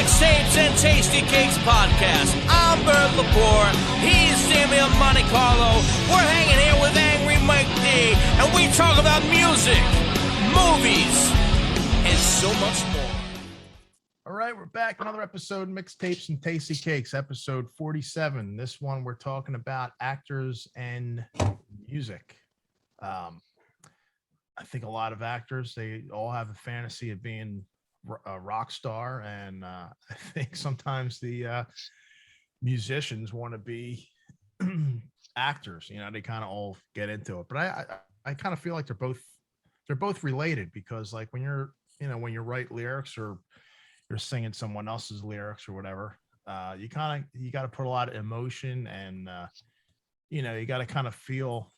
Mixtapes and Tasty Cakes podcast. I'm Bert Lepore. He's Sammy Monte Carlo. We're hanging here with Angry Mike D, and we talk about music, movies, and so much more. All right, we're back. Another episode, Mixtapes and Tasty Cakes, episode 47. This one, we're talking about actors and music. I think a lot of actors, they all have a fantasy of being a rock star, and I think sometimes the musicians want to be actors. You know, they kind of all get into it. But I kind of feel like they're both related, because like when you write lyrics or you're singing someone else's lyrics or whatever, you got to put a lot of emotion, and you got to kind of feel,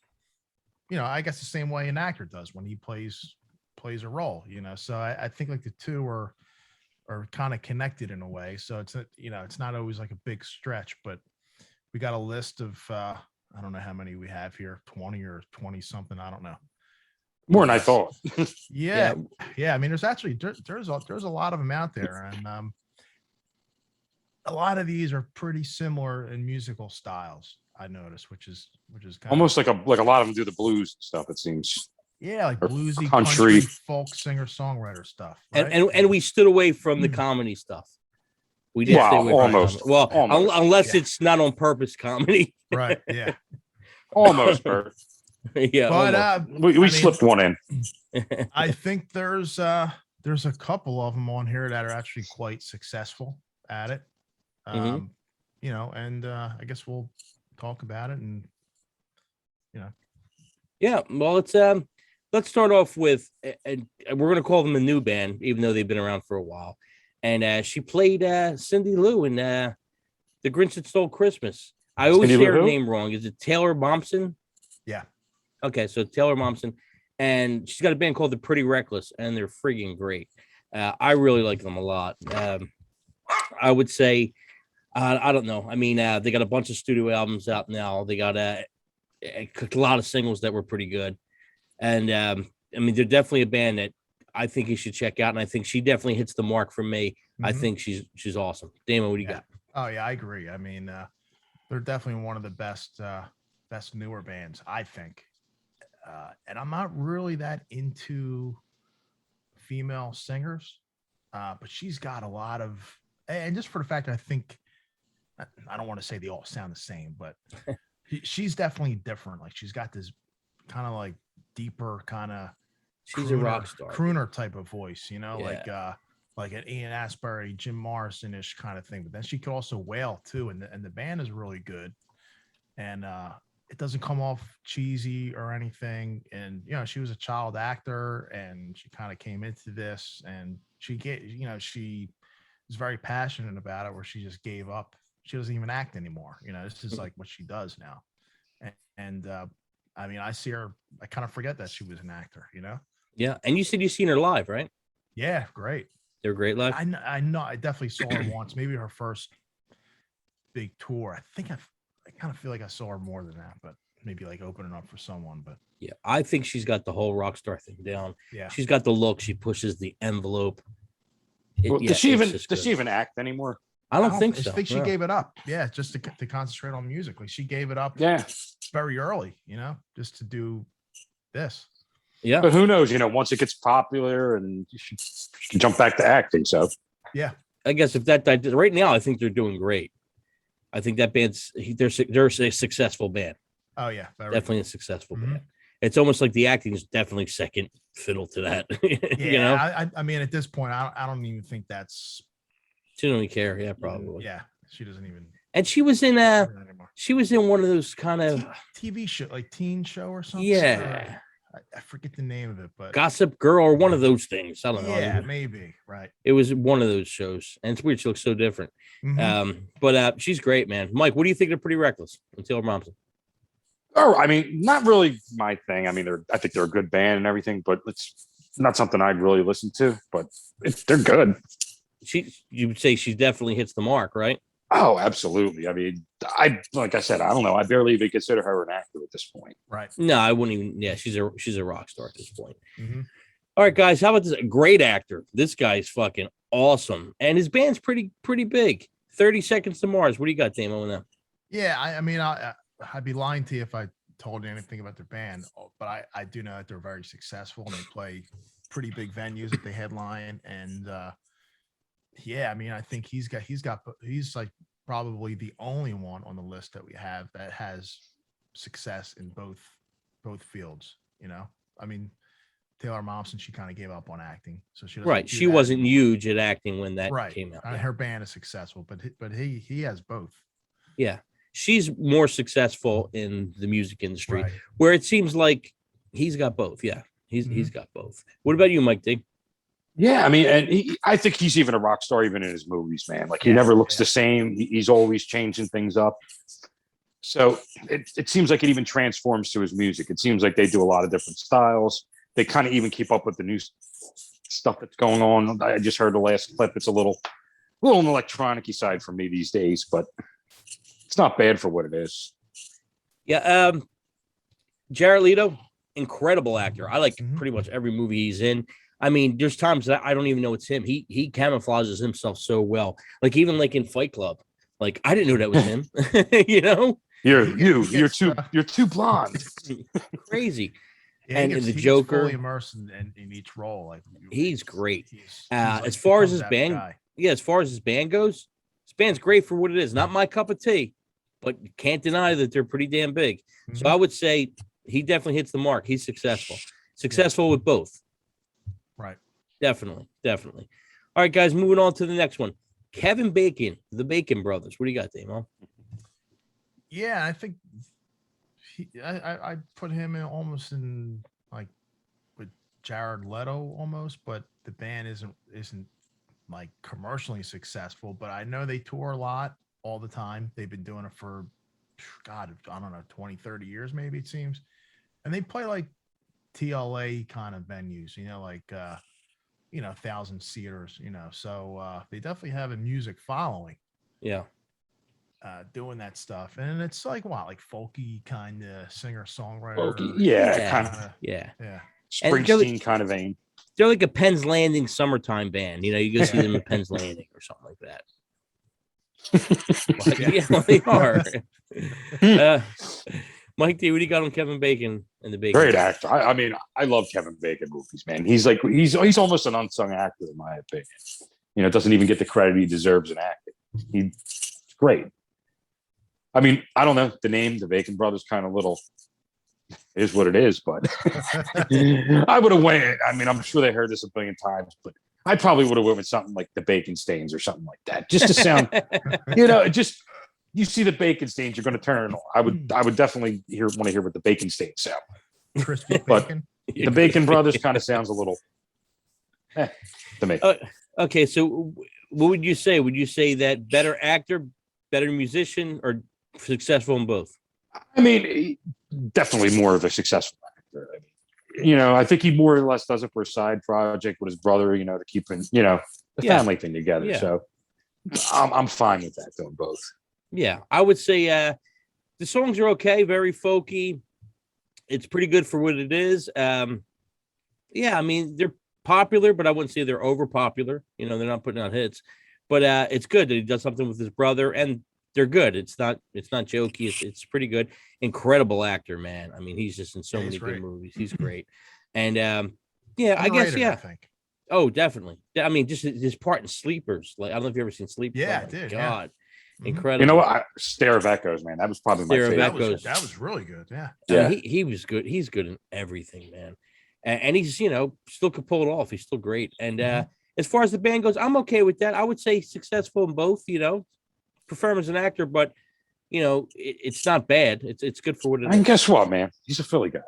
I guess the same way an actor does when he plays a role, so I think like the two are kind of connected in a way. So it's not always like a big stretch, but we got a list of I don't know how many we have here, 20 or 20 something, I don't know. More than I thought. Yeah. I mean, there's a lot of them out there, and a lot of these are pretty similar in musical styles, I noticed, which is kind almost like a lot of them do the blues stuff, it seems. Yeah, like bluesy country folk singer-songwriter stuff. Right? And we stood away from the comedy stuff. We did stay away almost. From well, almost. Unless it's not on purpose comedy. Right, yeah. Almost, Bert. Yeah. But we slipped one in. I think there's a couple of them on here that are actually quite successful at it. And I guess we'll talk about it, and Yeah, well, let's start off with, and we're going to call them a new band, even though they've been around for a while. And she played Cindy Lou in The Grinch That Stole Christmas. I always say her name wrong. Is it Taylor Momsen? Yeah. Okay, so Taylor Momsen. And she's got a band called The Pretty Reckless, and they're freaking great. I really like them a lot. I would say, I don't know. I mean, they got a bunch of studio albums out now. They got a lot of singles that were pretty good. And I mean, they're definitely a band that I think you should check out, and I think she definitely hits the mark for me. I think she's awesome. Damon, what do you got? Oh yeah, I agree. I mean, they're definitely one of the best newer bands, I think. And I'm not really that into female singers, but she's got a lot of, and just for the fact that I think, I don't want to say they all sound the same, but she's definitely different. Like she's got this kind of like deeper kind of, she's a rock star, crooner type of voice, like an Ian Astbury, Jim Morrison-ish kind of thing. But then she could also wail too, and the band is really good, and it doesn't come off cheesy or anything. And she was a child actor, and she kind of came into this, and she was very passionate about it, where she just gave up. She doesn't even act anymore. This is like what she does now. And I mean, I see her, I kind of forget that she was an actor, Yeah. And you said you've seen her live, right? Yeah. Great. They're great live. I know. I definitely saw her once, maybe her first big tour. I think I kind of feel like I saw her more than that, but maybe like opening up for someone. But yeah, I think she's got the whole rock star thing down. Yeah. She's got the look. She pushes the envelope. Does she even act anymore? I don't think so. I think she gave it up. Yeah, just to concentrate on music. Like she gave it up. Yeah, very early. Just to do this. Yeah, but who knows? Once it gets popular, and she can jump back to acting. So yeah, I guess if that right now, I think they're doing great. I think that they're a successful band. Oh yeah, definitely a successful band. It's almost like the acting is definitely second fiddle to that. I mean, at this point, I don't even think that's. She don't even care. Yeah, probably. Yeah, she doesn't even. And she was in one of those kind of TV show, like teen show or something. Yeah, I forget the name of it, but Gossip Girl or one of those things. I don't know. Yeah, maybe right. It was one of those shows, and it's weird. She looks so different. But she's great, man. Mike, what do you think of Pretty Reckless and Taylor Momsen? Oh, I mean, not really my thing. I mean, I think they're a good band and everything, but it's not something I'd really listen to. But they're good. You would say she definitely hits the mark, right? Oh, absolutely. I mean, like I said, I don't know. I barely even consider her an actor at this point. Right. No, I wouldn't even. Yeah, she's a rock star at this point. All right, guys. How about this? A great actor. This guy's fucking awesome, and his band's pretty big. 30 Seconds to Mars. What do you got, Damo, on that? Yeah, I mean, I'd be lying to you if I told you anything about their band, but I do know that they're very successful and they play pretty big venues that they headline. And yeah, I mean, I think he's like probably the only one on the list that we have that has success in both fields. You know, I mean, Taylor Momsen, she kind of gave up on acting, so she doesn't Right. do She that wasn't anymore. huge at acting when that Right. came out. Her band is successful, but he has both. Yeah. She's more successful in the music industry, Right. where it seems like he's got both. Yeah. He's got both. What about you, Mike D? Yeah, I mean, and I think he's even a rock star, even in his movies, man. Like he never looks the same. He's always changing things up. So it seems like it even transforms to his music. It seems like they do a lot of different styles. They kind of even keep up with the new stuff that's going on. I just heard the last clip. It's a little on the electronic-y side for me these days, but it's not bad for what it is. Yeah. Jared Leto, incredible actor. I like pretty much every movie he's in. I mean, there's times that I don't even know it's him. He camouflages himself so well. Like even like in Fight Club. Like I didn't know that was him. You know? You're too blonde. Crazy. Yeah, and the Joker, fully immersed in each role. Like he's great. He's As far as his band, as far as his band goes, his band's great for what it is. Not my cup of tea, but you can't deny that they're pretty damn big. So I would say he definitely hits the mark. He's successful with both. Right. Definitely. All right, guys, moving on to the next one. Kevin Bacon, the Bacon Brothers. What do you got, Damo? Yeah, I think I put him in almost in like with Jared Leto almost, but the band isn't like commercially successful. But I know they tour a lot all the time. They've been doing it for God, I don't know, 20, 30 years maybe it seems. And they play like TLA kind of venues, you know, like 1,000 seaters, you know. So they definitely have a music following. Yeah. Doing that stuff, and it's like like folky kind of singer-songwriter. Folky, yeah, kind of, yeah. Springsteen kind of vein. They're like a Penn's Landing summertime band. You know, you go see them at Penn's Landing or something like that. Yeah, they are. Mike D, what do you got on Kevin Bacon and the Bacon? Great actor. I mean, I love Kevin Bacon movies, man. He's almost an unsung actor in my opinion. You know, doesn't even get the credit he deserves in acting. He's great. I mean, I don't know. The name, the Bacon Brothers, kind of little is what it is, but I would have went. I mean, I'm sure they heard this a billion times, but I probably would have went with something like the Bacon Stains or something like that, just to sound, you know, just you see the Bacon Stains, you're going to turn it on. I would definitely want to hear what the Bacon Stains sound like. Crispy but bacon. The Bacon Brothers kind of sounds a little to me. Okay, so what would you say? Would you say that better actor, better musician, or successful in both? I mean, definitely more of a successful actor. I mean, you know, I think he more or less does it for a side project with his brother, you know, to keep the family thing together. Yeah. So I'm fine with that, doing both. Yeah, I would say the songs are okay, very folky. It's pretty good for what it is. Yeah, I mean, they're popular, but I wouldn't say they're over popular. You know, they're not putting out hits, but it's good that he does something with his brother, and they're good. It's not jokey. It's pretty good. Incredible actor, man. I mean, he's just in so many good movies. He's great. And yeah, I guess, yeah. I think. Oh, definitely. I mean, just his part in Sleepers. Like, I don't know if you've ever seen Sleepers. Yeah, Oh, I did. God. Yeah. Incredible. You know what? Stare of Echoes, man. That was probably my Stare of favorite. Echoes. That was really good. Yeah. Yeah. He was good. He's good in everything, man. And he's, you know, still could pull it off. He's still great. And as far as the band goes, I'm okay with that. I would say successful in both, you know, prefer him as an actor, but, you know, it's not bad. It's good for what it is. And guess what, man? He's a Philly guy.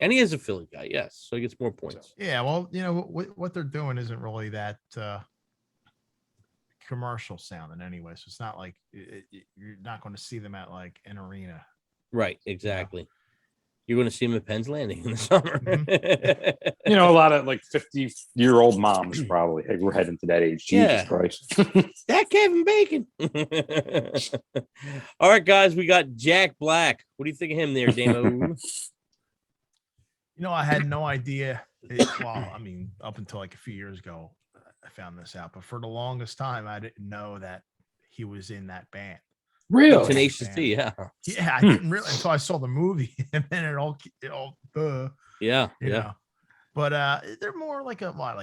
And he is a Philly guy, yes. So he gets more points. Yeah. Well, you know, what they're doing isn't really that commercial sounding anyway. So it's not like you're not going to see them at like an arena. Right. Exactly. You're going to see him at Penn's Landing in the summer. You know, a lot of like 50-year-old moms probably. Hey, we're heading to that age. Jesus Christ. That Kevin Bacon. All right, guys, we got Jack Black. What do you think of him there, Damo? You know, I had no idea. Well, I mean, up until like a few years ago, found this out, but for the longest time, I didn't know that he was in that band. Really? Tenacious D, yeah. Yeah, I didn't really until I saw the movie, and then it all Yeah, you know. But they're more like a kind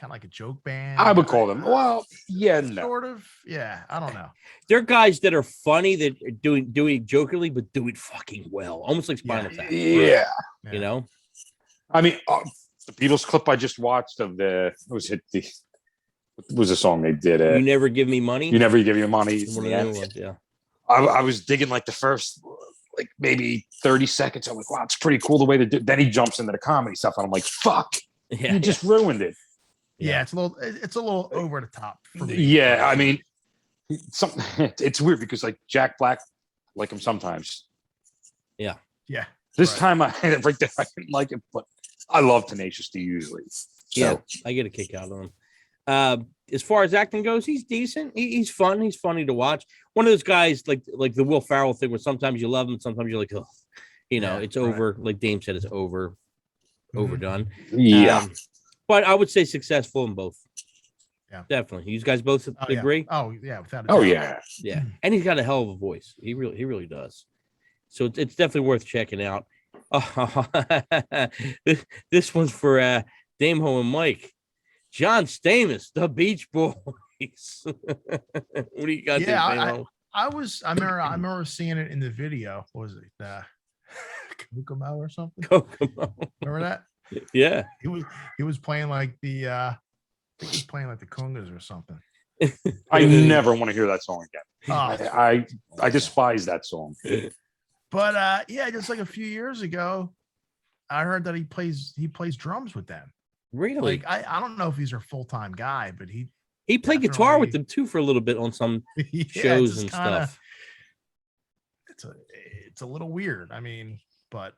of like a joke band. I would call them. Well, yeah, no. Sort of. Yeah, I don't know. They're guys that are funny that are doing it jokingly, but do it fucking well, almost like Spinal Tap. Yeah. You know. I mean, the Beatles clip I just watched of what was the song they did? You Never Give Me Money. You Never Give Me Money. Yeah. I was digging like the first like maybe 30 seconds. I'm like, wow, it's pretty cool the way they do. Then he jumps into the comedy stuff, and I'm like, fuck, you just ruined it. Yeah, it's a little over the top for me. Yeah, I mean, it's weird because like Jack Black, like him sometimes. Yeah. This time I right there, I didn't like it, but I love Tenacious D usually. So. Yeah, I get a kick out of him. As far as acting goes, he's decent. He's fun. He's funny to watch. One of those guys like the Will Ferrell thing, where sometimes you love him, sometimes you're like, oh, it's over. Like Dame said, it's overdone. Yeah, but I would say successful in both. Yeah, definitely. You guys both agree? Oh yeah, without a doubt. Yeah. And he's got a hell of a voice. He really does. So it's definitely worth checking out. Oh, this one's for Dameho and Mike. John Stamos, the Beach Boys. What do you got there, Dameho? I remember seeing it in the video. What was it? Kokomo or something? Kokomo. Remember that? Yeah. He was playing like the I think he was playing like the congas or something. I never want to hear that song again. Oh. I despise that song. But just like a few years ago, I heard that he plays drums with them. Really? Like I don't know if he's their full-time guy, but he played guitar with them too for a little bit on some shows and stuff. It's a little weird. I mean, but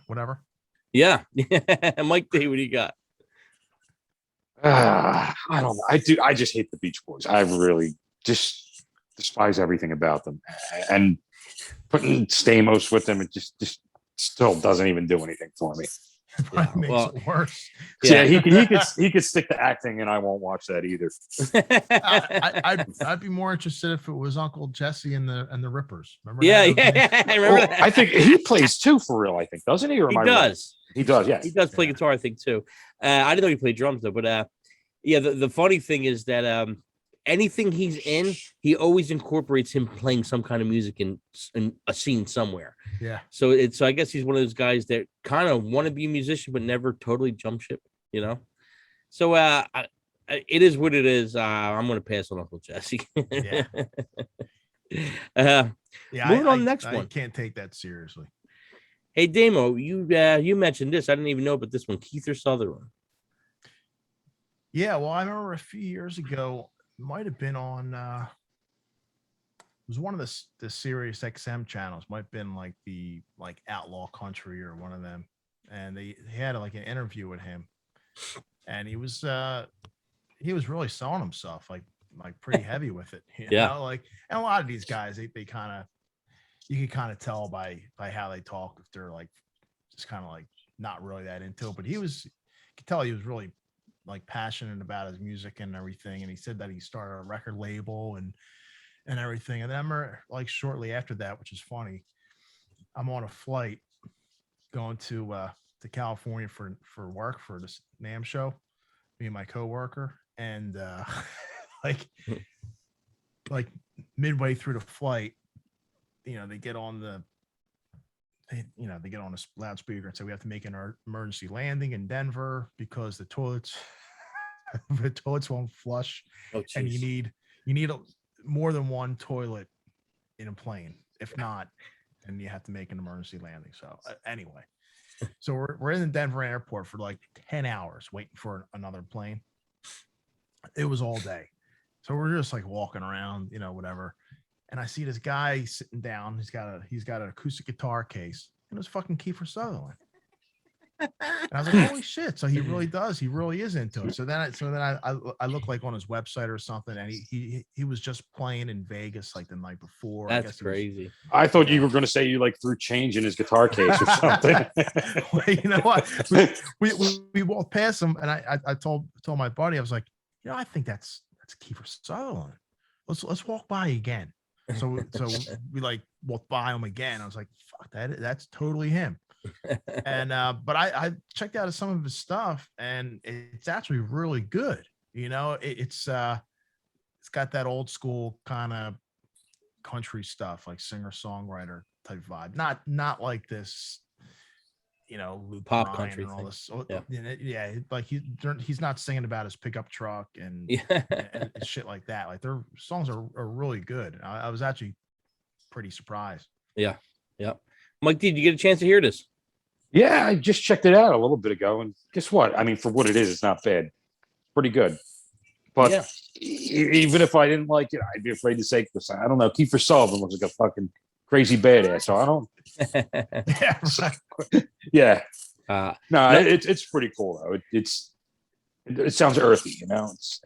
whatever. Yeah. Mike D, what do you got? I don't know. I just hate the Beach Boys. I really just despise everything about them. And putting Stamos with them, it just still doesn't even do anything for me. It makes it worse. Yeah, he could stick to acting, and I won't watch that either. I'd be more interested if it was Uncle Jesse and the Rippers. Remember? Yeah. I remember that. I think he plays too for real. I think, doesn't he? Or he does. Right? He does. Yes, he does play guitar. I think too. I didn't know he played drums though. But the funny thing is that anything he's in, he always incorporates him playing some kind of music in a scene somewhere. Yeah. So I guess he's one of those guys that kind of want to be a musician, but never totally jump ship, So it is what it is. I'm going to pass on Uncle Jesse. Yeah. Moving on to the next one. I can't take that seriously. Hey, Damo, you mentioned this. I didn't even know about this one. Kiefer Sutherland. Yeah. Well, I remember a few years ago, might have been on it was one of the Sirius XM channels, might have been like the Outlaw Country or one of them, and they had like an interview with him, and he was really selling himself like pretty heavy with it. You know? And a lot of these guys they kind of, you can kind of tell by how they talk if they're like just kind of like not really that into it, but you could tell he was really like passionate about his music and everything. And he said that he started a record label and everything. And then I remember like shortly after that, which is funny, I'm on a flight going to California for work for this NAMM show, me and my coworker. And like midway through the flight, they get on the loudspeaker and say we have to make an emergency landing in Denver because the toilets won't flush. Oh, and you need more than one toilet in a plane. If not, then you have to make an emergency landing. So anyway, so we're in the Denver airport for like 10 hours waiting for another plane. It was all day. So we're just like walking around, whatever. And I see this guy sitting down. He's got an acoustic guitar case, and it was fucking Kiefer Sutherland. I was like, holy shit! So he really does. He really is into it. So then I look like on his website or something, and he was just playing in Vegas like the night before. That's crazy. I thought you were going to say you like threw change in his guitar case or something. Well, you know what? We walked past him, and I told my buddy, I was like, I think that's Kiefer Sutherland. Let's walk by again. So we like walked by him again. I was like, fuck, that's totally him. And but I checked out some of his stuff, and it's actually really good. It's got that old school kind of country stuff, like singer-songwriter type vibe. Not like this, Luke Pop Bryan country and all thing. this. Yeah. Like he's not singing about his pickup truck and shit like that. Like their songs are really good. I was actually pretty surprised. Yeah. Mike, did you get a chance to hear this? Yeah, I just checked it out a little bit ago, and guess what? I mean, for what it is, it's not bad. Pretty good. But even if I didn't like it, I'd be afraid to say this. I don't know. Kiefer Sutherland looks like a fucking crazy badass. So I don't. Yeah. It's pretty cool though. It sounds earthy,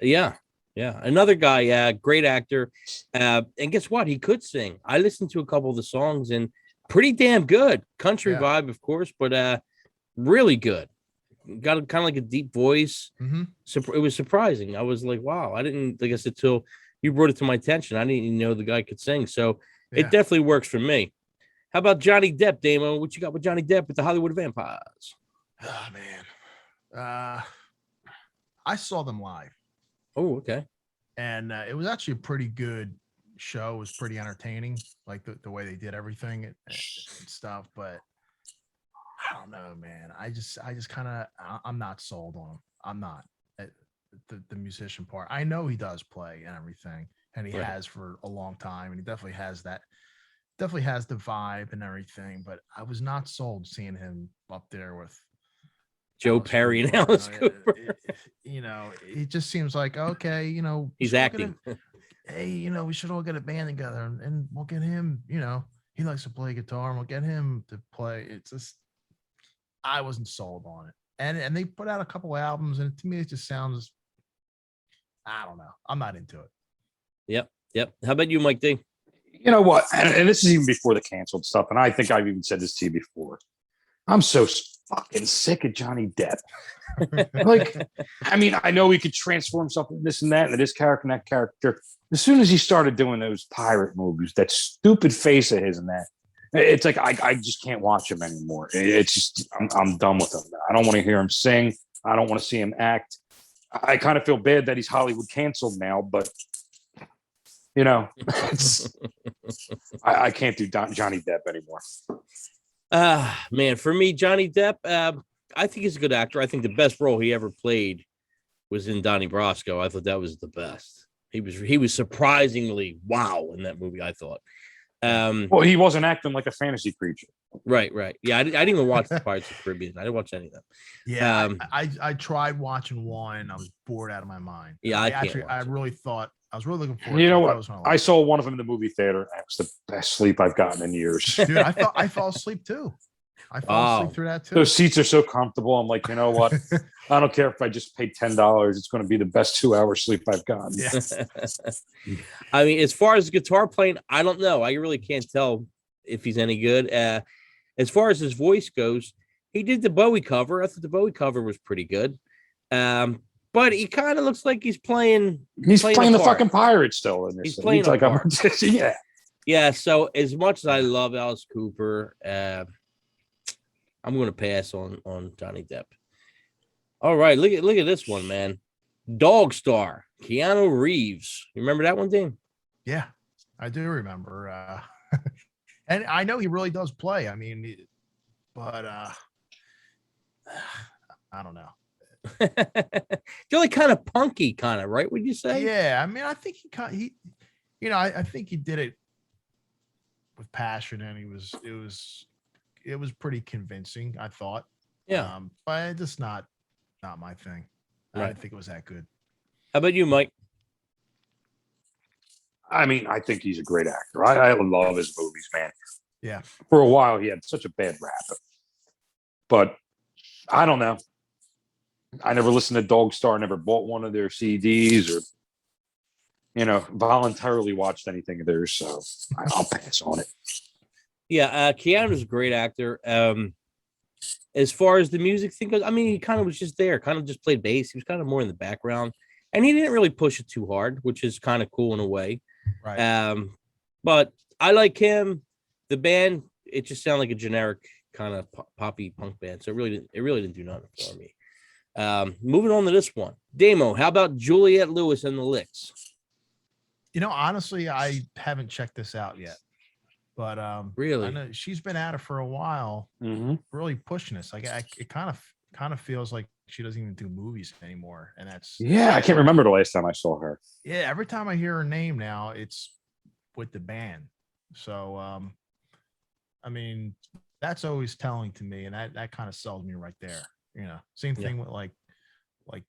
Yeah. Another guy, great actor, and guess what? He could sing. I listened to a couple of the songs and pretty damn good. Country vibe, of course, but really good. Got kind of like a deep voice. Mm-hmm. It was surprising. I was like, wow, I didn't, like I said, till you brought it to my attention. I didn't even know the guy could sing. So it definitely works for me. How about Johnny Depp, Damo? What you got with Johnny Depp with the Hollywood Vampires? Oh man. I saw them live. Oh, okay. And it was actually a pretty good show. It was pretty entertaining, like the way they did everything and stuff. But I don't know, man. I just kind of, I'm not sold on him. I'm not. The musician part. I know he does play and everything, and he has for a long time, and he definitely has that. Definitely has the vibe and everything. But I was not sold seeing him up there with Joe Perry and Alice Cooper. It just seems like, okay, he's acting. Hey, we should all get a band together and we'll get him, he likes to play guitar and we'll get him to play. It's just, I wasn't sold on it. And they put out a couple albums, and to me, it just sounds, I don't know. I'm not into it. Yep. How about you, Mike D? You know what? And this is even before the canceled stuff. And I think I've even said this to you before. I'm so fucking sick of Johnny Depp. Like, I mean, I know he could transform himself into this and that, and this character and that character. As soon as he started doing those pirate movies, that stupid face of his and that, it's like I just can't watch him anymore. It's just I'm done with him. I don't want to hear him sing. I don't want to see him act. I kind of feel bad that he's Hollywood canceled now, but I can't do Johnny Depp anymore. Man, for me, Johnny Depp, I think he's a good actor. I think the best role he ever played was in Donnie Brasco. I thought that was the best. He was surprisingly wow in that movie, I thought. Well, he wasn't acting like a fantasy creature. Right. Yeah, I didn't even watch the Pirates of the Caribbean. I didn't watch any of them. Yeah, I tried watching one, and I was bored out of my mind. Yeah, I really thought I was really looking forward. You know what? I saw one of them in the movie theater. It was the best sleep I've gotten in years. Dude, I fell asleep too. I fell asleep through that too. Those seats are so comfortable. I'm like, you know what? I don't care if I just paid $10. It's going to be the best 2 hours sleep I've gotten. Yeah. I mean, as far as guitar playing, I don't know. I really can't tell if he's any good. As far as his voice goes, he did the Bowie cover. I thought the Bowie cover was pretty good. But he kind of looks like he's playing. He's playing the fucking pirate still in this. He's playing like yeah. Yeah. So as much as I love Alice Cooper, I'm going to pass on Johnny Depp. All right, look at this one, man. Dog Star, Keanu Reeves. You remember that one, Dane? Yeah, I do remember. And I know he really does play. I mean, but I don't know. You're like kind of punky, kind of, right? Would you say? Yeah, I mean, I think I think he did it with passion, and it was pretty convincing, I thought. Yeah, but it's just not my thing. Right. I didn't think it was that good. How about you, Mike? I mean, I think he's a great actor. I love his movies, man. Yeah. For a while, he had such a bad rap, but I don't know. I never listened to Dog Star. Never bought one of their CDs or voluntarily watched anything of theirs. So I'll pass on it. Yeah, Keanu's a great actor. As far as the music thing goes, I mean, he kind of was just there, kind of just played bass. He was kind of more in the background, and he didn't really push it too hard, which is kind of cool in a way. Right. But I like him. The band, it just sounded like a generic kind of poppy punk band, so it really didn't do nothing for me. Moving on to this one, Damo. How about Juliette Lewis and the Licks? Honestly, I haven't checked this out yet. But really, I know she's been at it for a while, really pushing this. Like it kind of feels like she doesn't even do movies anymore, and that's I can't remember the last time I saw her. Yeah, every time I hear her name now, it's with the band. So I mean, that's always telling to me, and that kind of sells me right there. Same thing with like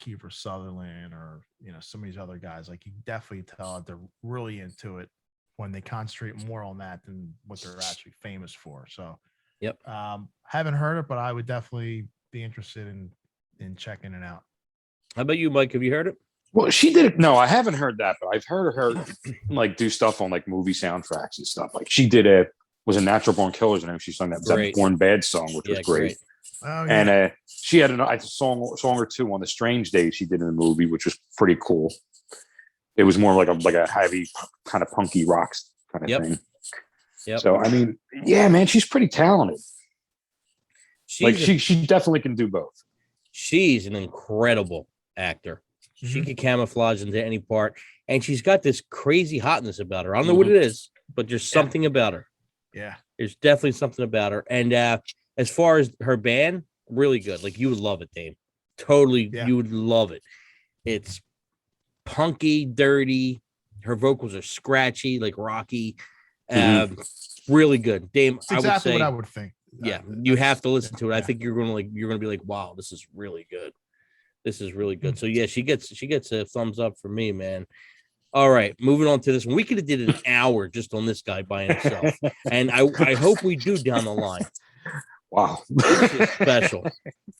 Kiefer Sutherland or some of these other guys. Like you definitely tell that they're really into it when they concentrate more on that than what they're actually famous for. So, haven't heard it, but I would definitely be interested in checking it out. How about you, Mike? Have you heard it? Well, she did it. No, I haven't heard that, but I've heard her like do stuff on like movie soundtracks and stuff. Like she did was a Natural Born Killers, and she sung that Born Bad song, which was great. Oh, yeah. And she had a song or two on the Strange Days she did in the movie, which was pretty cool. It was more like a heavy kind of punky rock kind of thing. Yep. So I mean, yeah, man, she's pretty talented. She definitely can do both. She's an incredible actor. Mm-hmm. She can camouflage into any part, and she's got this crazy hotness about her. I don't know what it is, but there's something about her. Yeah, there's definitely something about her. And as far as her band, really good. Like you would love it, Dave. Totally, you would love it. It's punky, dirty. Her vocals are scratchy, like rocky. Really good. Dame, that's exactly what I would think. Yeah, you have to listen to it. I think you're gonna be like, wow, this is really good. This is really good. So yeah, she gets a thumbs up for me, man. All right, moving on to this one. We could have did an hour just on this guy by himself, and I hope we do down the line. Wow, this is special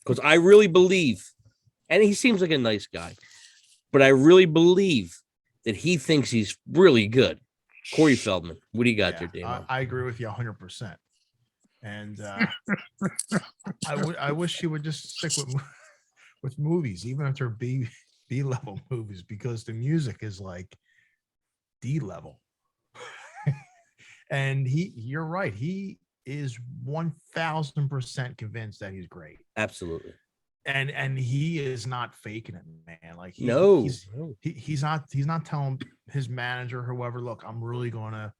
because I really believe, and he seems like a nice guy, but I really believe that he thinks he's really good. Corey Feldman, what do you got there, Dave? I agree with you 100%. And I wish he would just stick with movies, even if they're B level movies, because the music is like D level. And you're right. He is 1000% convinced that he's great. Absolutely. And he is not faking it, man. Like he's not telling his manager, whoever, look, I'm really gonna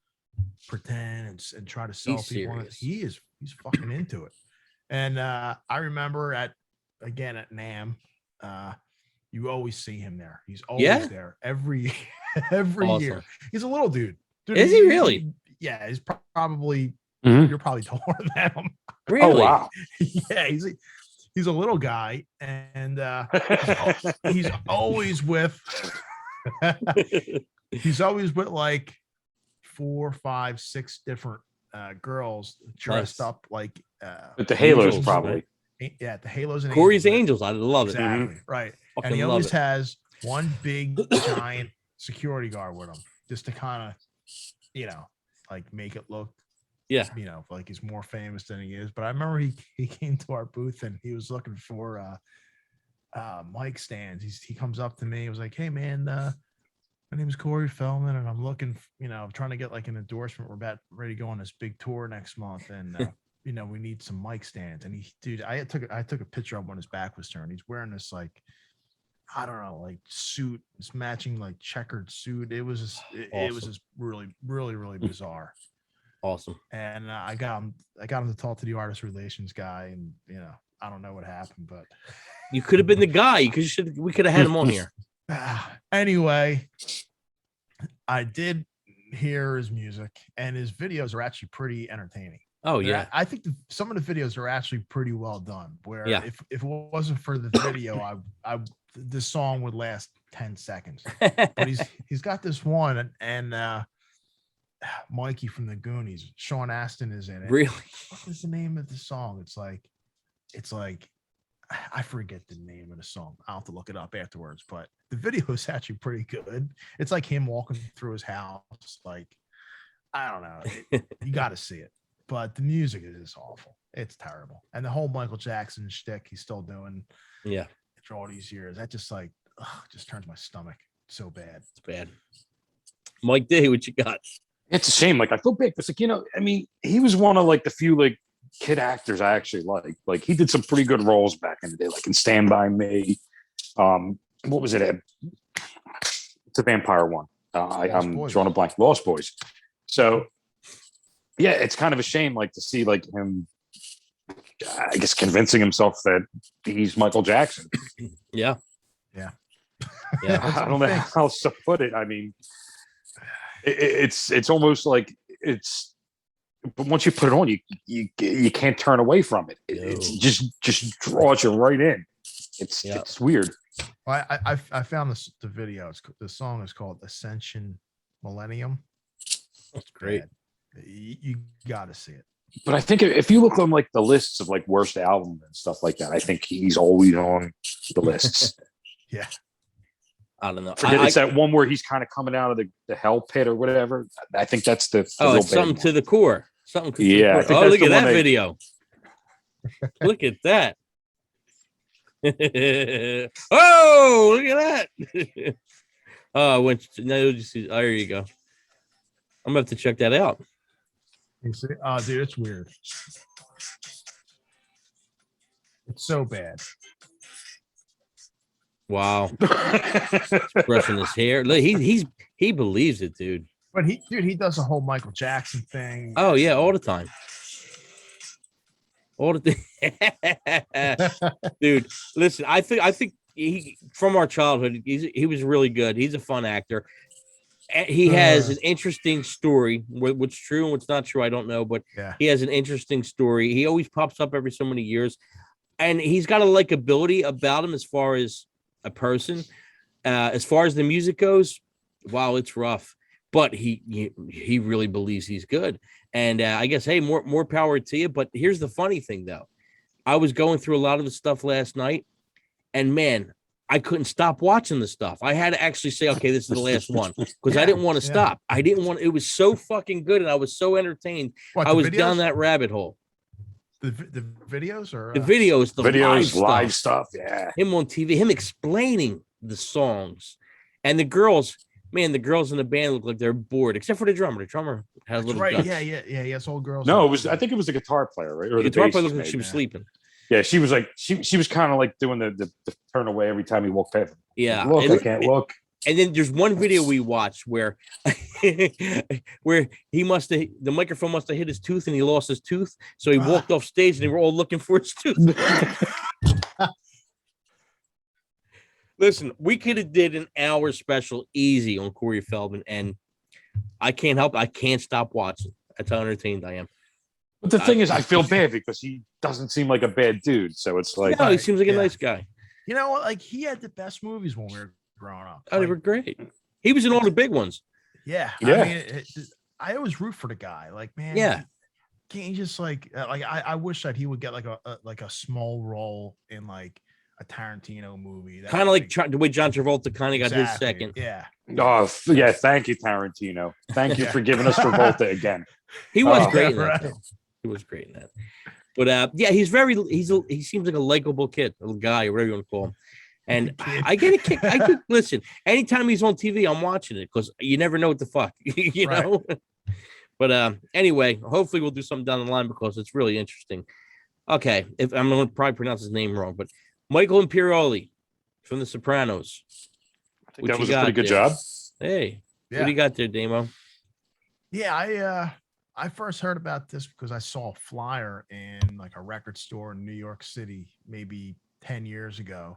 pretend and try to sell people. He's fucking into it. And I remember at NAMM, you always see him there. He's always there every awesome. Year. He's a little dude. Is he really? Yeah, he's probably you're probably taller than him. Really? Oh wow. Yeah, he's a little guy, and he's always with like 4, 5, 6 different girls dressed up like with the halos, angels, probably. Yeah, the halos and Corey's Angels. I love it. Exactly. Right. Fucking, and he always has one big giant security guard with him, just to kind of, like make it look, like he's more famous than he is. But I remember he came to our booth and he was looking for mic stands. He comes up to me. He was like, "Hey man, my name is Corey Feldman, and I'm looking, I'm trying to get like an endorsement. We're about ready to go on this big tour next month, and we need some mic stands." And I took a picture of when his back was turned. He's wearing this like, I don't know, like suit, this matching like checkered suit. It was just, it was just really, really, really bizarre. Awesome. And I got him to talk to the artist relations guy, and I don't know what happened, but you could have been the guy. We could have had him on here. Anyway, I did hear his music, and his videos are actually pretty entertaining. Oh yeah, I think some of the videos are actually pretty well done. Where if it wasn't for the video, this song would last 10 seconds. But he's got this one, and Mikey from the Goonies, Sean Astin, is in it. Really? What is the name of the song? It's like I forget the name of the song. I'll have to look it up afterwards, but the video is actually pretty good. It's like him walking through his house. Like, I don't know. You got to see it. But the music is just awful. It's terrible. And the whole Michael Jackson shtick he's still doing. Yeah. For all these years, that just like, just turns my stomach so bad. It's bad. Mike D, what you got? It's a shame. Like, I feel bad because, like, you know, I mean, he was one of like the few like kid actors I actually like. Like, he did some pretty good roles back in the day, like in Stand By Me. What was it? It's a vampire one. I'm drawing a blank. Lost Boys. So, yeah, it's kind of a shame, like, to see like him, I guess, convincing himself that he's Michael Jackson. Yeah. Yeah. Yeah. I don't know how else to put it. I mean, it's almost like it's, but once you put it on, you can't turn away from it. It's just draws you right in. It's weird. Well, I found the video. The song is called Ascension Millennium. That's great. You got to see it. But I think if you look on like the lists of like worst albums and stuff like that, I think he's always on the lists. Yeah. I don't know. It's that one where he's kind of coming out of the hell pit or whatever. I think that's the real it's something to the core. Something. Yeah. The core. Oh, look at that video. Look at that. Oh, look at that. Oh, there you go. I'm gonna have to check that out. You see? Oh, dude, it's weird. It's so bad. Wow. Brushing his hair. Look, he believes it, dude. But he does the whole Michael Jackson thing. Oh yeah, all the time. All the dude. Listen, I think he, from our childhood, he was really good. He's a fun actor. He has an interesting story. What's true and what's not true, I don't know, but he has an interesting story. He always pops up every so many years, and he's got a likability about him as far as a person. As far as the music goes, wow, it's rough, but he really believes he's good. And I guess, hey, more power to you. But here's the funny thing, though. I was going through a lot of the stuff last night, and man, I couldn't stop watching the stuff. I had to actually say, okay, this is the last one, because I didn't want to stop. I didn't want. It was so fucking good, and I was so entertained. I was down that rabbit hole. The videos or the videos, live stuff. Yeah, him on TV, him explaining the songs, and the girls. Man, the girls in the band look like they're bored, except for the drummer. The drummer had a little. Right? Guts. Yeah. Yes, old girls. No, it was. I think it was the guitar player, right? Or the guitar player looked like she was sleeping. Yeah, she was like she was kind of like doing the turn away every time he walked past. Yeah, look, I can't look. And then there's one video we watched where where the microphone must have hit his tooth and he lost his tooth, so he walked off stage and they were all looking for his tooth. Listen, we could have did an hour special easy on Corey Feldman, and I can't help. I can't stop watching. That's how entertained I am. But the thing is, I feel bad because he doesn't seem like a bad dude. So it's like, no, he seems like a nice guy. You know what? Like, he had the best movies when we were growing up. Oh, they were great. He was in all the big ones. Yeah. Yeah. I mean, I always root for the guy. Like, man. Yeah. Can't you just I wish that he would get like a small role in like a Tarantino movie. Kind of like the way John Travolta kind of got his second. Yeah. Oh, yeah. Thank you, Tarantino. Thank you for giving us Travolta again. He was great in that. Right. He was great in that. But yeah, he seems like a likable kid, a little guy, whatever you want to call him. And I get a kick. Listen, anytime he's on TV, I'm watching it because you never know what the fuck, you know. But anyway, hopefully we'll do something down the line because it's really interesting. Okay, if I'm going to probably pronounce his name wrong, but Michael Imperialy from The Sopranos. I think that was a pretty good job. Hey, what do you got there, Damo? Yeah, I first heard about this because I saw a flyer in like a record store in New York City maybe 10 years ago.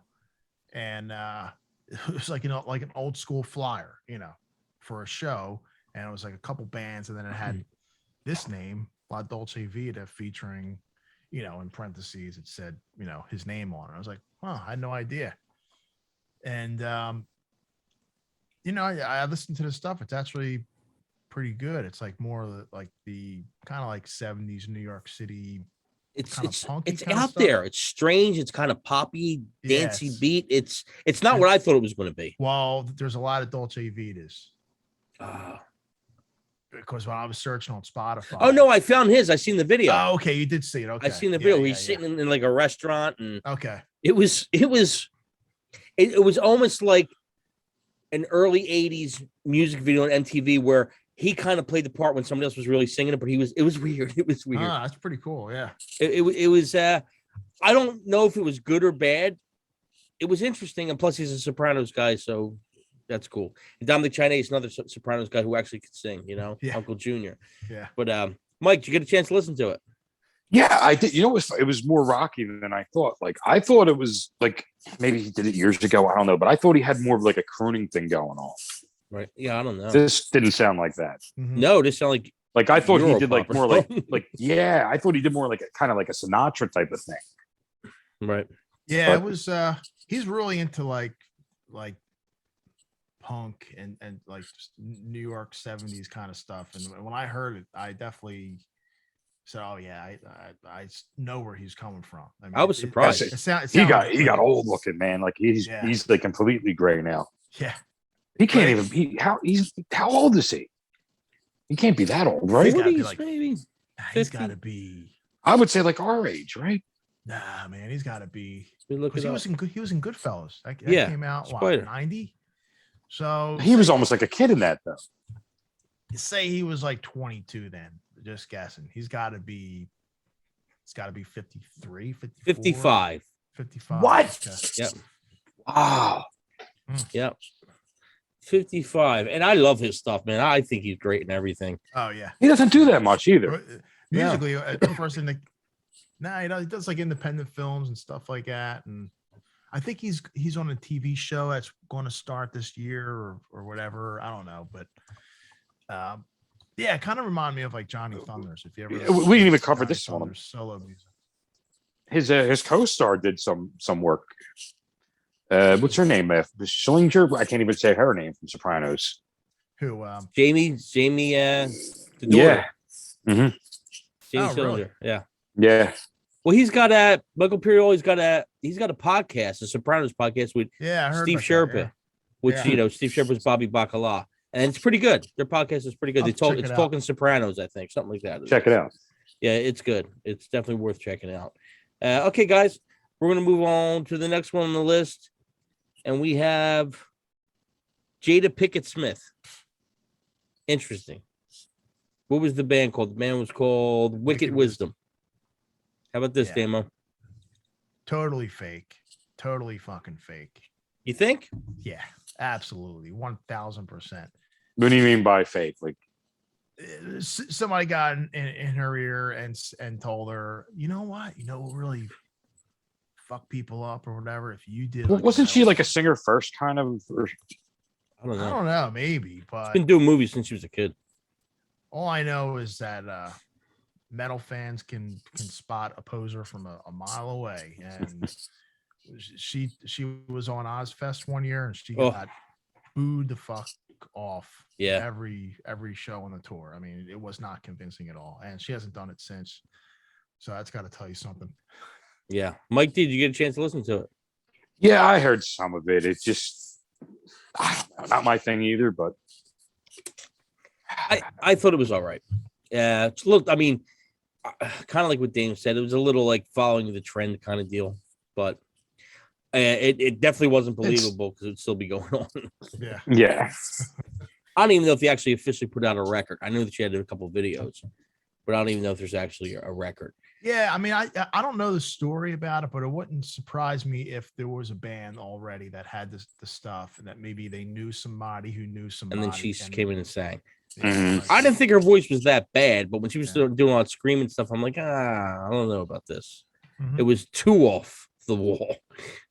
And it was like, like an old school flyer, for a show. And it was like a couple bands. And then it had this name, La Dolce Vita, featuring, in parentheses, it said, his name on it. I was like, I had no idea. And, I listened to the stuff. It's actually pretty good. It's like more like the kind of like 70s New York City It's out there. It's strange. It's kind of poppy, dancey beat. It's not what I thought it was going to be. Well, there's a lot of Dolce Vitas. Because when I was searching on Spotify. Oh no, I found his. I seen the video. Oh, okay, you did see it. Okay, I seen the video. He's sitting in like a restaurant, and it was almost like an early '80s music video on MTV where he kind of played the part when somebody else was really singing it, but it was weird. It was weird. That's pretty cool. Yeah. It was. I don't know if it was good or bad. It was interesting, and plus he's a Sopranos guy, so. That's cool. And Dominic Chinese, another Sopranos guy who actually could sing, Uncle Junior. Yeah. But Mike, did you get a chance to listen to it? Yeah, I did. It was more rocky than I thought. Like I thought it was like maybe he did it years ago. I don't know, but I thought he had more of like a crooning thing going on. Right. Yeah, I don't know. This didn't sound like that. Mm-hmm. No, this sounded like I thought he did like more like I thought he did more like a kind of like a Sinatra type of thing. Right. Yeah, it was he's really into like punk and like New York 70s kind of stuff. And when I heard it, I definitely said, "Oh yeah, I know where he's coming from." I mean, I was surprised. He got old looking, man. Like he's like completely gray now. Yeah, he can't even. How old is he? He can't be that old, right? 40s, maybe. He's got to be. I would say like our age, right? Nah, man, he's got to be. Because he was in Goodfellas. That came out what 90. So he was almost like a kid in that, though. Say he was like 22 then. Just guessing. It's got to be 53, 54, 55. 55. What? Okay. Yep. Wow. Yep. 55. And I love his stuff, man. I think he's great and everything. Oh, yeah. He doesn't do that much either. Musically, first thing he does like independent films and stuff like that. And I think he's on a TV show that's going to start this year or whatever. I don't know, but it kind of reminded me of like Johnny Thunders. If you ever, we didn't even cover this one. Solo music. His co-star did some work. What's her name? Schillinger. I can't even say her name from Sopranos. Who? Jamie. The daughter. Yeah. Mm-hmm. Jamie Schillinger. Really? Yeah. Yeah. Well, he's got Michael Imperialy. He's got a podcast, a Sopranos podcast with I heard Steve Sherpa, which Steve Sherpa's Bobby Bacala, and it's pretty good. Their podcast is pretty good. It's talking Sopranos, I think, something like that. Check it out. Yeah, it's good. It's definitely worth checking out. Okay, guys, we're gonna move on to the next one on the list, and we have Jada Pickett Smith. Interesting. What was the band called? The band was called Wicked Wisdom. How about this, Damo? Totally fake. Totally fucking fake. You think? Yeah, absolutely. 1000%. What do you mean by fake? Like somebody got in her ear and told her, you know what? You know what really fuck people up or whatever? If you did. Well, wasn't she like a singer first, kind of? Or... I don't know. I don't know. Maybe, but she's been doing movies since she was a kid. All I know is that metal fans can spot a poser from a mile away, and she was on Ozfest one year and she got booed the fuck off. Yeah, every show on the tour. I mean, it was not convincing at all, and she hasn't done it since. So that's got to tell you something. Yeah, Mike, did you get a chance to listen to it? Yeah, I heard some of it. It's just not my thing either, but I thought it was all right. Yeah, look, I mean, kind of like what Dame said, it was a little like following the trend kind of deal, but it definitely wasn't believable because it'd still be going on. Yeah. I don't even know if he actually officially put out a record. I knew that she had a couple of videos, but I don't even know if there's actually a record. Yeah, I mean, I don't know the story about it, but it wouldn't surprise me if there was a band already that had the stuff and that maybe they knew somebody who knew somebody. And then she came in and sang. Mm-hmm. I didn't think her voice was that bad, but when she was doing all that screaming stuff, I'm like, I don't know about this. Mm-hmm. It was too off the wall.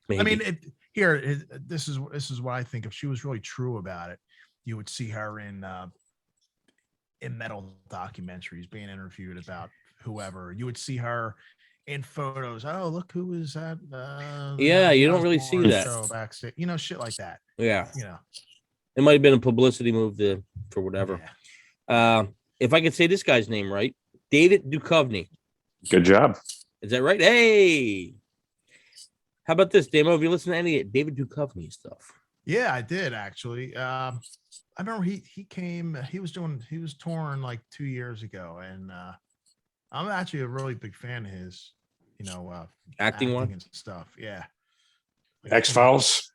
Maybe. I mean, this is what I think. If she was really true about it, you would see her in metal documentaries being interviewed about whoever. You would see her in photos. Oh, look who is that? You don't really see that backstage. Shit like that. Yeah. It might have been a publicity move for whatever. Yeah. If I could say this guy's name right, David Duchovny. Good job. Is that right? Hey, how about this, Damo? Have you listened to any David Duchovny stuff? Yeah, I did actually. I remember he was touring like 2 years ago, and I'm actually a really big fan of his, Acting one and stuff. Yeah. Like, X-Files.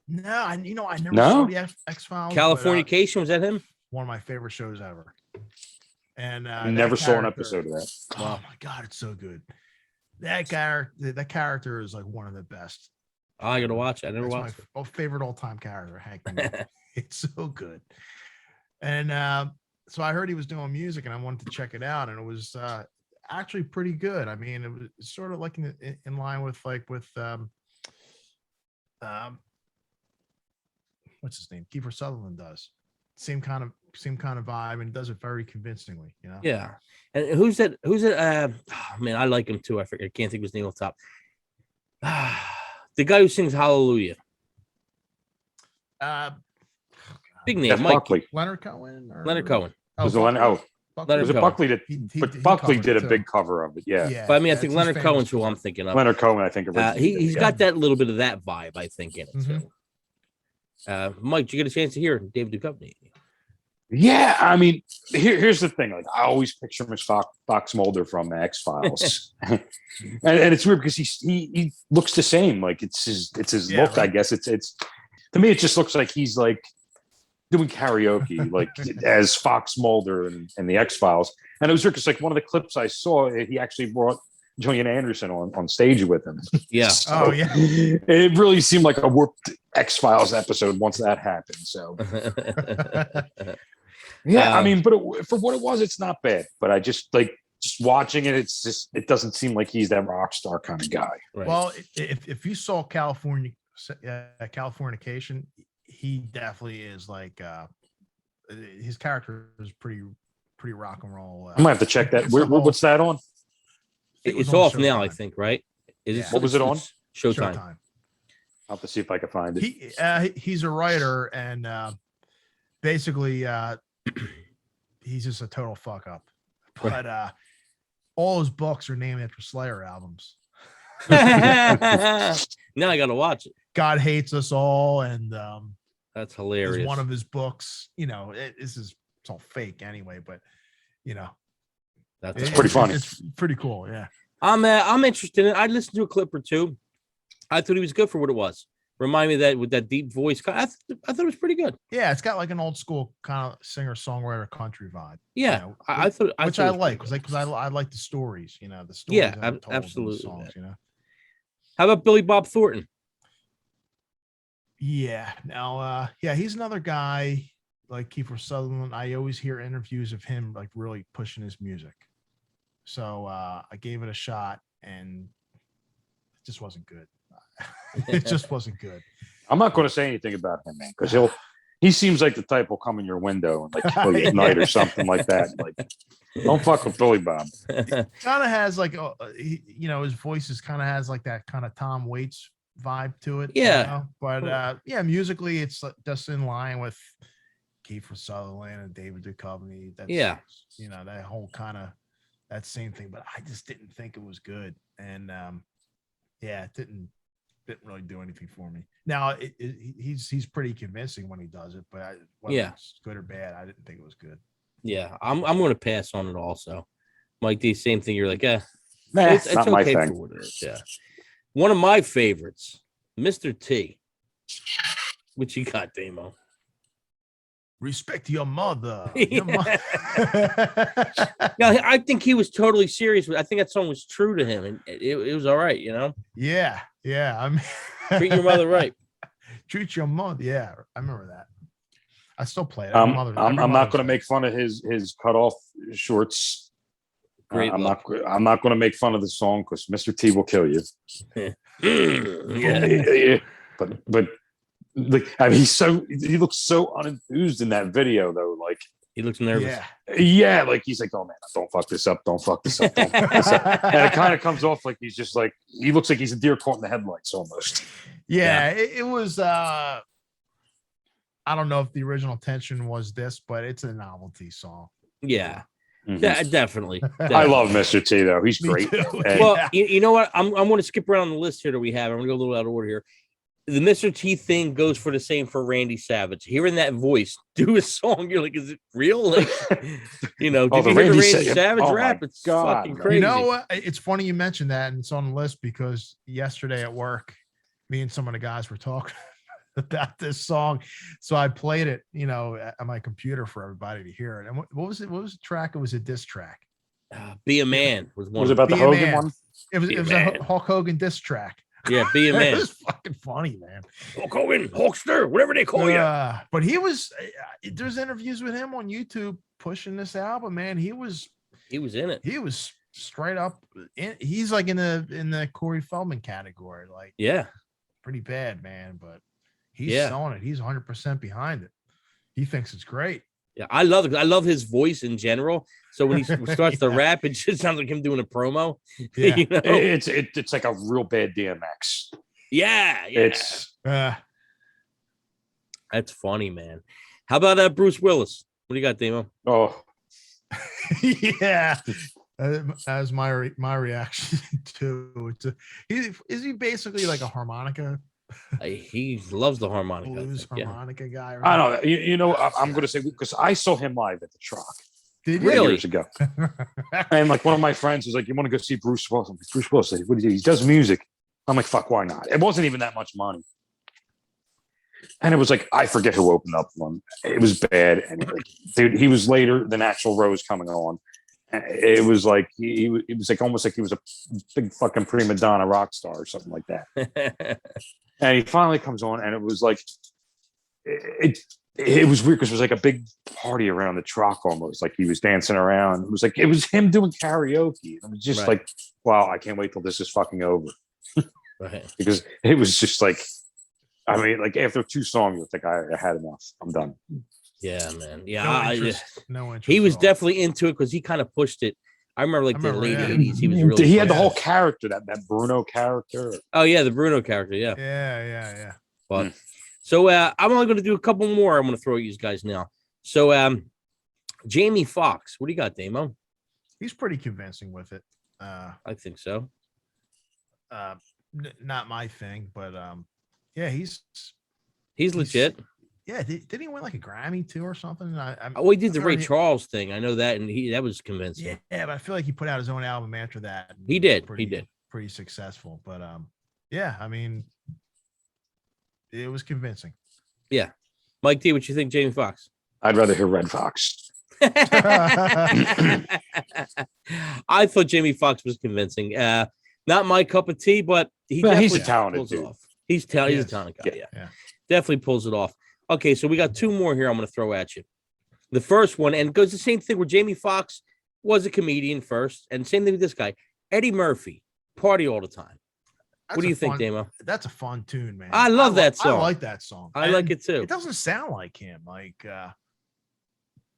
No, I never saw the X-Files. Californication, was that him? One of my favorite shows ever. And I never saw an episode of that. Oh my god, it's so good. That character is like one of the best. Oh, I gotta watch it. I never watched it. My favorite all-time character, Hank. It's so good. And so I heard he was doing music, and I wanted to check it out, and it was actually pretty good. I mean, it was sort of like in line with what's his name? Kiefer Sutherland does. Same kind of vibe, and does it very convincingly, Yeah. And who's that? Oh, man, I like him too. I can't think of his name off the top. The guy who sings Hallelujah. Big name, Mike. Buckley. Leonard Cohen. Leonard Cohen. Was it Leonard? Leonard Was it Cohen. Buckley that? Buckley did a big cover of it. Yeah. But I mean, I think Leonard Cohen's who I'm thinking of. Leonard Cohen, I think. He's got that little bit of that vibe, I think, in it. So. Mike, did you get a chance to hear David Duchovny? Yeah, I mean, here's the thing. Like, I always picture him as Fox Mulder from X-Files, and it's weird because he looks the same. Like it's his look. Right. I guess it's to me, it just looks like he's like doing karaoke, like as Fox Mulder and the X-Files. And it was weird because like one of the clips I saw, he actually brought Gillian Anderson on stage with him. Yeah. So, it really seemed like a warped X-Files episode once that happened. So. Yeah, I mean, but for what it was, it's not bad. But I just watching it. It doesn't seem like he's that rock star kind of guy. Right. Well, if you saw Californication, he definitely is like his character is pretty rock and roll. I might have to check that. What's that on? It's off now, I think. Right? What was it on? Showtime. I'll have to see if I can find it. He's a writer, and basically. He's just a total fuck up, but all his books are named after Slayer albums. Now I gotta watch it. God Hates Us All, and that's hilarious. One of his books, it's all fake anyway, but that's pretty funny. It's pretty cool. Yeah, I'm interested in it. I listened to a clip or two. I thought he was good for what it was. Remind me of that with that deep voice. I thought it was pretty good. Yeah, it's got like an old school kind of singer songwriter country vibe. Yeah, I thought I like because I like the stories. The stories. Yeah, absolutely. Songs, How about Billy Bob Thornton? Yeah. Now, he's another guy like Kiefer Sutherland. I always hear interviews of him like really pushing his music. So I gave it a shot, and it just wasn't good. It just wasn't good. I'm not going to say anything about him, man, because he seems like the type will come in your window and like kill you at night or something like that. Like, don't fuck with Billy Bob. Kind of has like his voice kind of has like that kind of Tom Waits vibe to it. Yeah, but musically it's just in line with Kiefer Sutherland and David Duchovny. That's that whole kind of that same thing. But I just didn't think it was good, and it didn't really do anything for me. Now he's pretty convincing when he does it, but whether it's good or bad, I didn't think it was good. Yeah, I'm going to pass on it also. Mike D, same thing. You're like, it's not my okay thing. for what it is. Yeah, one of my favorites, Mr. T. What you got, Damo? Respect your mother. Yeah, I think he was totally serious. I think that song was true to him, and it was all right, Yeah. I mean, treat your mother right. Treat your mother. Yeah, I remember that. I still play it. I'm not going to make fun of his cut off shorts. I'm not going to make fun of the song because Mr. T will kill you. Yeah. But. Like, I mean, he looks so unenthused in that video, though. Like, he looks nervous. Yeah. Like he's like, "Oh man, don't fuck this up. Don't fuck this up." Don't fuck this up. And it kind of comes off like he's just like he looks like he's a deer caught in the headlights almost. Yeah. It was. I don't know if the original intention was this, but it's a novelty song. Yeah, Yeah, definitely. I love Mr. T though. He's Me great. too. And- Well, you know what? I'm going to skip around the list here that we have. I'm going to go a little out of order here. The Mr. T thing goes for the same for Randy Savage. Hearing that voice do a song, you're like, is it real? Like, you know, did the you hear the Randy Randy Sa- Savage oh my rap? It's God, fucking man. crazy. You know what? It's funny you mentioned that, and it's on the list because yesterday at work, me and some of the guys were talking about this song. So I played it, you know, on my computer for everybody to hear it. And what was it? What was the track? It was a diss track. Be a Man was one. Was it about the Be a Hogan Man. one? It was Be a a man. Hulk Hogan diss track. Yeah, Be a It Man. was fucking funny, man. Hulk Hogan, Hulkster, whatever they call you. But he was. There's interviews with him on YouTube pushing this album, man. He was in it. He was straight up. He's like in the Corey Feldman category, like Yeah. pretty bad, man. But he's Yeah. selling it. He's 100% behind it. He thinks it's great. Yeah, I love it. I love his voice in general. So when he starts to Yeah. rap, it just sounds like him doing a promo. Yeah. You know? It's like a real bad DMX. Yeah. It's That's funny, man. How about Bruce Willis? What do you got, Damo? oh yeah. As my reaction to is he basically like a harmonica He loves the harmonica. I blues think, yeah. harmonica guy? I don't know. You know, I'm going to say because I saw him live at the Truck Did you? Really? years ago, and like one of my friends was like, "You want to go see Bruce Willis?" I'm like, Bruce Willis, what do you do? He does music. I'm like, "Fuck, why not?" It wasn't even that much money, and it was like I forget who opened up for him. It was bad, and like, dude, he was later than Axl Rose coming on. It was like it was like almost like he was a big fucking prima donna rock star or something like that. And he finally comes on, and it was like it was weird because it was like a big party around the Truck almost. Like he was dancing around. It was him doing karaoke. It was just Right. like, wow, I can't wait till this is fucking over. Right. Because it was just like, I mean, like after 2 songs, it's like I had enough. I'm done. Yeah, man. Yeah, No interest. he was at all. definitely into it because he kind of pushed it. I remember like the late yeah. 80s. He was really He had the pushing whole it. character, that Bruno character. Oh yeah, the Bruno character, yeah. Yeah. But so I'm only going to do a couple more. I'm going to throw at you guys now. So Jamie Foxx, what do you got, Damo? He's pretty convincing with it. I think so. Not my thing, but yeah, he's Legit. yeah. Didn't he win like a Grammy too or something? Oh, he did the I've Ray heard Charles thing. I know that, and that was convincing. Yeah, but I feel like he put out his own album after that. and He it was did. Pretty, He did. Pretty successful, but yeah. I mean, it was convincing. Yeah. Mike D, what you think, Jamie Foxx? I'd rather hear Red Fox. I thought Jamie Foxx was convincing. Not my cup of tea, but He's definitely a talented pulls it dude. off. He's a Yes. talented guy. Yeah. Yeah. Definitely pulls it off. Okay, so we got 2 more here I'm going to throw at you. The first one, and it goes the same thing where Jamie Foxx was a comedian first, and same thing with this guy, Eddie Murphy, Party All the Time. That's What do a you think, fun- Damo? That's a fun tune, man. I love that song. I like that song. I like And it too. It doesn't sound like him. Like I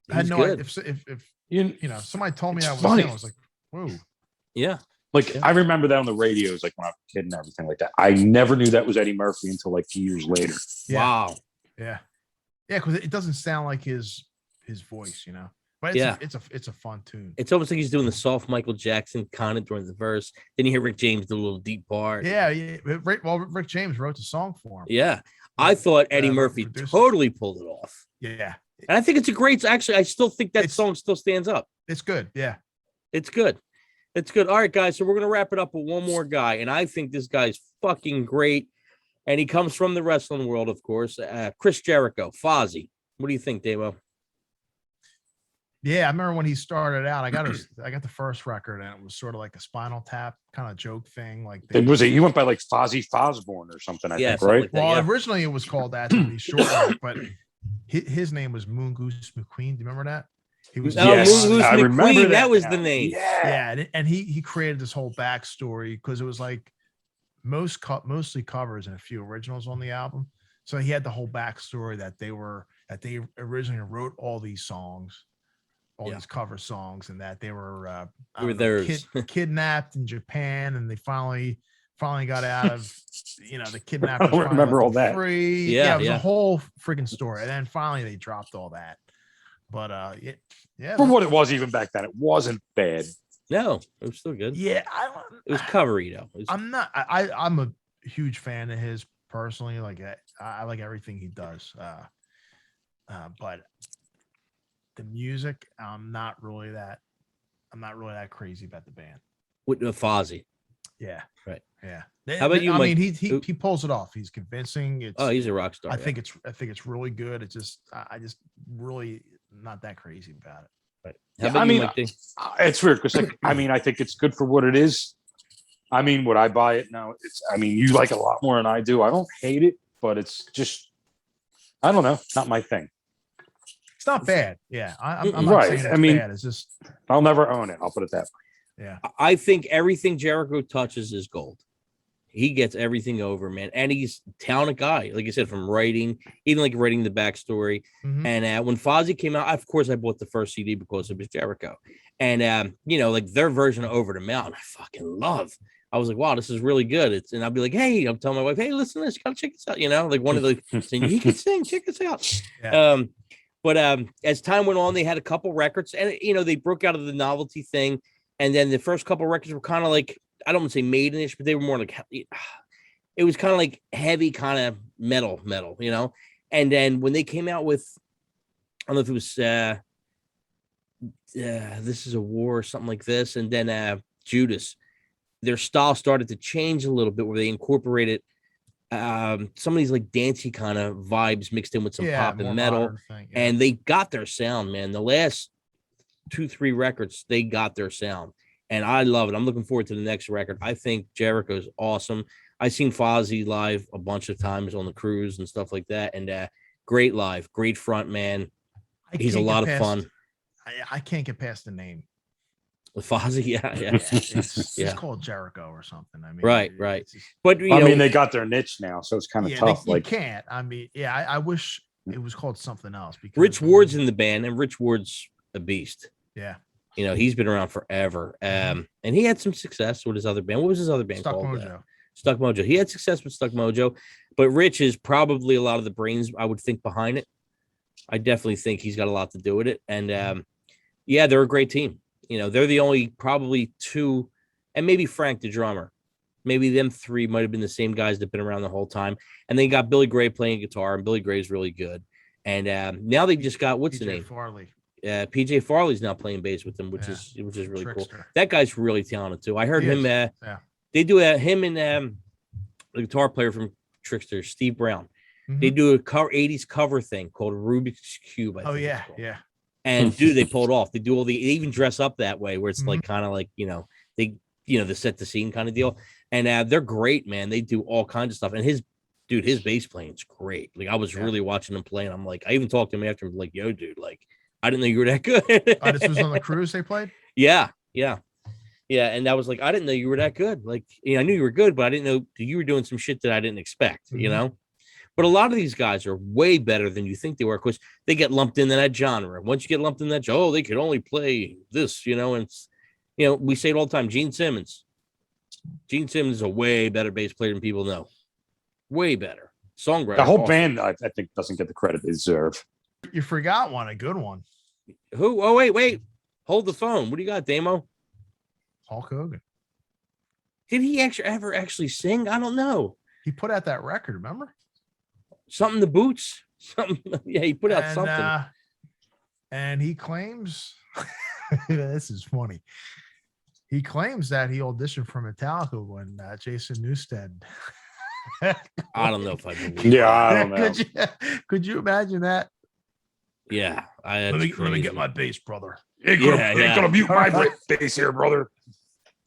He's had no good. idea if You, you know somebody told me It's that was funny. him. I was like, whoa. Yeah. like Yeah. I remember that on the radios, like when I was a kid and everything like that. I never knew that was Eddie Murphy until like 2 years later. Yeah. Wow. Yeah, because it doesn't sound like his voice, you know. But it's a fun tune. It's almost like he's doing the soft Michael Jackson kind of during the verse. Then you hear Rick James do a little deep part. Yeah. Rick James wrote the song for him. Yeah. I thought Eddie Murphy producers. totally pulled it off. Yeah, And I think it's a great, actually, I still think that It's- song still stands up. it's good. Yeah, It's good. It's good. All right, guys. So we're going to wrap it up with one more guy. And I think this guy's fucking great. And he comes from the wrestling world, of course. Chris Jericho, Fozzy. What do you think, Davo? yeah. I remember when he started out. I got the first record, and it was sort of like a Spinal Tap kind of joke thing. Like He went by like Fozzy Fosborn or something, I think, something right? like that, well, yeah. originally it was called that to be short, but his name was Moon Goose McQueen. Do you remember that? He was Oh, Yes, Moon Goose I remember McQueen, that that was now. the name. Yeah. yeah, and he created this whole backstory because it was like mostly covers and a few originals on the album. So he had the whole backstory that they originally wrote all these songs, these cover songs, and that they were theirs. kidnapped in Japan, and they finally got out of the kidnappers. I don't remember all that. Free. Yeah, It was yeah. a whole freaking story, and then finally they dropped all that. But yeah. For what it was even back then, it wasn't bad. No, it was still good. Yeah, It was covery though. I'm a huge fan of his personally. Like I like everything he does. But the music, I'm not really that crazy about the band. With Fozzy. Yeah. Right. Yeah. How about you, I Mike? mean, he pulls it off. He's convincing. He's a rock star. I think it's really good. It's just I just really not that crazy about it. Right. How about you, Mike D? It's weird because I mean, I think it's good for what it is. I mean, would I buy it? No. You like it a lot more than I do. I don't hate it, but it's just, I don't know, not my thing. It's not bad. Yeah, I'm not right. saying it's bad. It's just I'll never own it. I'll put it that way. Yeah. I think everything Jericho touches is gold. He gets everything over, man. And he's a talented guy. Like I said, from writing, even like writing the backstory. Mm-hmm. And when Fozzy came out, of course, I bought the first CD because it was Jericho. And, like their version of Over the Mountain, I fucking love. I was like, wow, this is really good. And I'll be like, hey, I'm telling my wife, hey, listen to this. You gotta check this out. Like one of the saying, he can sing, check this out. Yeah. But as time went on, they had a couple records and, they broke out of the novelty thing. And then the first couple records were kind of like, I don't want to say maidenish, but they were more like, it was kind of like heavy kind of metal. And then when they came out with, I don't know if it was This Is a War or something like this. And then Judas, their style started to change a little bit where they incorporated some of these like dancey kind of vibes mixed in with some pop and metal. And they got their sound, man. The last 2-3 records, they got their sound. And I love it. I'm looking forward to the next record. I think Jericho's awesome. I've seen Fozzy live a bunch of times on the cruise and stuff like that. And great live, great front man. He's a lot of fun. I can't get past the name. With Fozzy, yeah. It's called Jericho or something. I mean, right. But they got their niche now, so it's kind of tough. You can't. I mean, I wish it was called something else. Because Rich Ward's in the band, and Rich Ward's a beast. Yeah. He's been around forever. And he had some success with his other band. What was his other band called? Mojo. Stuck Mojo. He had success with Stuck Mojo, but Rich is probably a lot of the brains, I would think, behind it. I definitely think he's got a lot to do with it. And they're a great team. They're the only probably two, and maybe Frank, the drummer. Maybe them three might have been the same guys that have been around the whole time. And they got Billy Gray playing guitar, and Billy Gray's really good. And now they just got, what's the name? Farley. PJ Farley's now playing bass with them, which is really Trickster. cool. That guy's really talented too. I heard him. They do him and the guitar player from Trickster, Steve Brown. Mm-hmm. They do a 80s cover thing called Rubik's Cube. Yeah. And dude, they pulled off. They do they even dress up that way where it's like kind of like they set the scene kind of deal. And they're great, man. They do all kinds of stuff. And his bass playing's great. Like I was really watching him play, and I'm like, I even talked to him after. I'm like, yo, dude, like I didn't know you were that good. This was on the cruise they played? Yeah. And I was like, I didn't know you were that good. Like, I knew you were good, but I didn't know you were doing some shit that I didn't expect, But a lot of these guys are way better than you think they were, because they get lumped into that genre. Once you get lumped in that genre, they could only play this, and it's, we say it all the time. Gene Simmons is a way better bass player than people know. Way better. Songwriter. The whole band, I think, doesn't get the credit they deserve. You forgot one, a good one. Who? Oh, wait. Hold the phone. What do you got, Damo? Hulk Hogan. Did he ever sing? I don't know. He put out that record, remember? Something the boots. Something. Yeah, he put out something. And he claims, this is funny. He claims that he auditioned for Metallica when Jason Newsted. I don't know if I believe. Yeah, I don't know. Could you imagine that? Yeah, let me get my bass, brother. Ain't gonna mute my bass here, brother.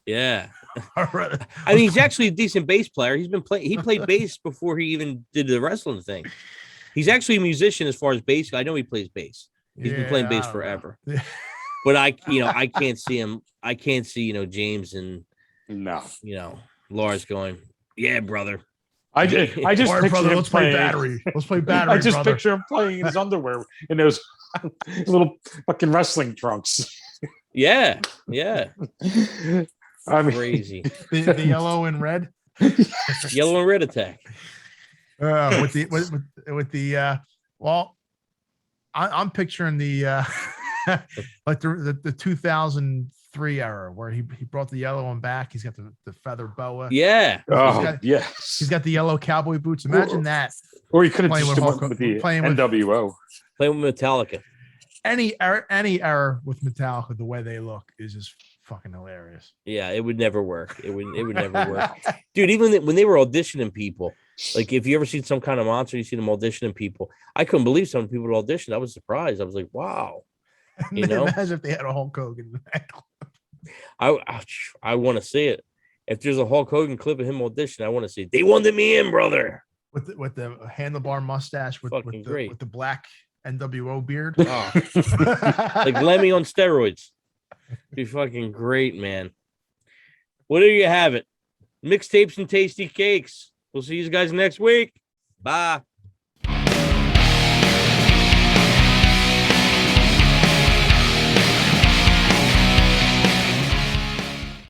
Yeah. I mean, he's actually a decent bass player. He played bass before he even did the wrestling thing. He's actually a musician as far as bass. I know he plays bass. He's been playing bass forever. But I can't see him. I can't see, James and Lars going, yeah, brother. I just picture brother, him let's playing. play battery. Let's play battery. I just brother. picture him playing in his underwear in those little fucking wrestling trunks. Yeah. I mean, crazy. The yellow and red. Yellow and red attack. With the well, I'm picturing the like the 2003 era where he brought the yellow one back. He's got the feather boa. Yeah. Yes. He's got the yellow cowboy boots. Imagine that. Or he could have Playing just with went with the playing with- NWO. Playing with Metallica. Any era with Metallica, the way they look is just fucking hilarious. Yeah, it would never work. It would never work. Dude, even when they were auditioning people, like if you ever seen Some Kind of Monster, you see them auditioning people. I couldn't believe some people would audition. I was surprised. I was like, wow. You know, imagine if they had a Hulk Hogan. I want to see it. If there's a Hulk Hogan clip of him audition, I want to see it. They wanted me in, brother. With the handlebar mustache with the black NWO beard. Oh. Like Lemmy on steroids. Be fucking great, man. Well, there you have it. Mixtapes and tasty cakes. We'll see you guys next week. Bye.